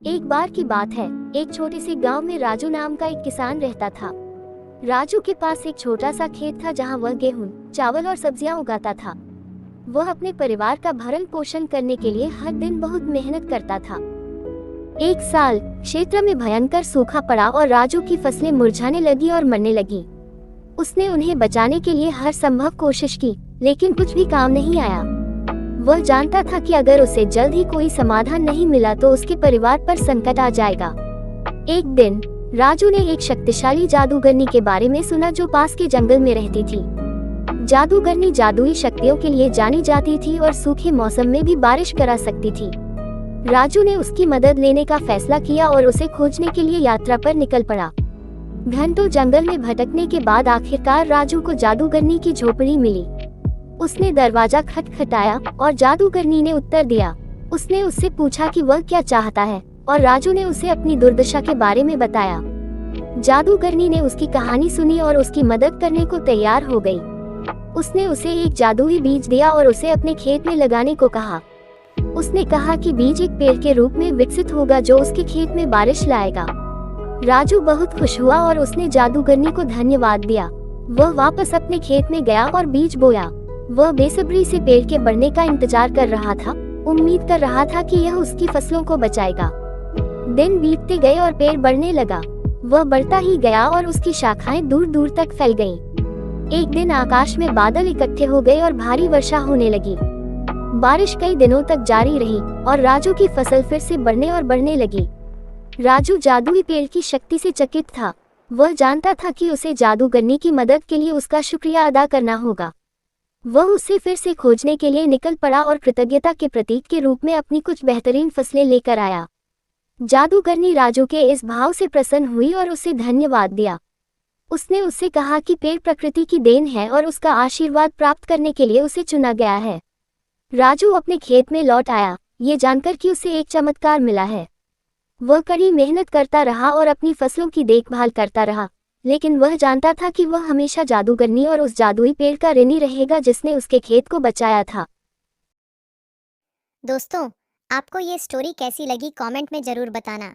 एक बार की बात है, एक छोटे से गांव में राजू नाम का एक किसान रहता था। राजू के पास एक छोटा सा खेत था जहां वह गेहूं, चावल और सब्जियां उगाता था। वह अपने परिवार का भरण पोषण करने के लिए हर दिन बहुत मेहनत करता था। एक साल क्षेत्र में भयंकर सूखा पड़ा और राजू की फसलें मुरझाने लगी और मरने लगी। उसने उन्हें बचाने के लिए हर संभव कोशिश की, लेकिन कुछ भी काम नहीं आया। वह जानता था कि अगर उसे जल्द ही कोई समाधान नहीं मिला तो उसके परिवार पर संकट आ जाएगा। एक दिन राजू ने एक शक्तिशाली जादूगरनी के बारे में सुना जो पास के जंगल में रहती थी। जादूगरनी जादुई शक्तियों के लिए जानी जाती थी और सूखे मौसम में भी बारिश करा सकती थी। राजू ने उसकी मदद लेने का फैसला किया और उसे खोजने के लिए यात्रा पर निकल पड़ा। घंटों जंगल में भटकने के बाद आखिरकार राजू को जादूगरनी की झोपड़ी मिली। उसने दरवाजा खटखटाया और जादूगरनी ने उत्तर दिया। उसने उससे पूछा कि वह क्या चाहता है और राजू ने उसे अपनी दुर्दशा के बारे में बताया। जादूगरनी ने उसकी कहानी सुनी और उसकी मदद करने को तैयार हो गई। उसने उसे एक जादुई बीज दिया और उसे अपने खेत में लगाने को कहा। उसने कहा कि बीज एक पेड़ के रूप में विकसित होगा जो उसके खेत में बारिश लाएगा। राजू बहुत खुश हुआ और उसने जादूगरनी को धन्यवाद दिया। वह वापस अपने खेत में गया और बीज बोया। वह बेसब्री से पेड़ के बढ़ने का इंतजार कर रहा था, उम्मीद कर रहा था कि यह उसकी फसलों को बचाएगा। दिन बीतते गए और पेड़ बढ़ने लगा। वह बढ़ता ही गया और उसकी शाखाएं दूर दूर तक फैल गईं। एक दिन आकाश में बादल इकट्ठे हो गए और भारी वर्षा होने लगी। बारिश कई दिनों तक जारी रही और राजू की फसल फिर से बढ़ने और बढ़ने लगी। राजू जादुई पेड़ की शक्ति से चकित था। वह जानता था कि उसे जादूगरनी की मदद के लिए उसका शुक्रिया अदा करना होगा। वह उसे फिर से खोजने के लिए निकल पड़ा और कृतज्ञता के प्रतीक के रूप में अपनी कुछ बेहतरीन फसलें लेकर आया। जादूगरनी राजू के इस भाव से प्रसन्न हुई और उसे धन्यवाद दिया। उसने उससे कहा कि पेड़ प्रकृति की देन है और उसका आशीर्वाद प्राप्त करने के लिए उसे चुना गया है। राजू अपने खेत में लौट आया, ये जानकर कि उसे एक चमत्कार मिला है। वह कड़ी मेहनत करता रहा और अपनी फसलों की देखभाल करता रहा, लेकिन वह जानता था कि वह हमेशा जादूगरनी और उस जादुई पेड़ का ऋणी रहेगा जिसने उसके खेत को बचाया था। दोस्तों, आपको ये स्टोरी कैसी लगी कमेंट में ज़रूर बताना।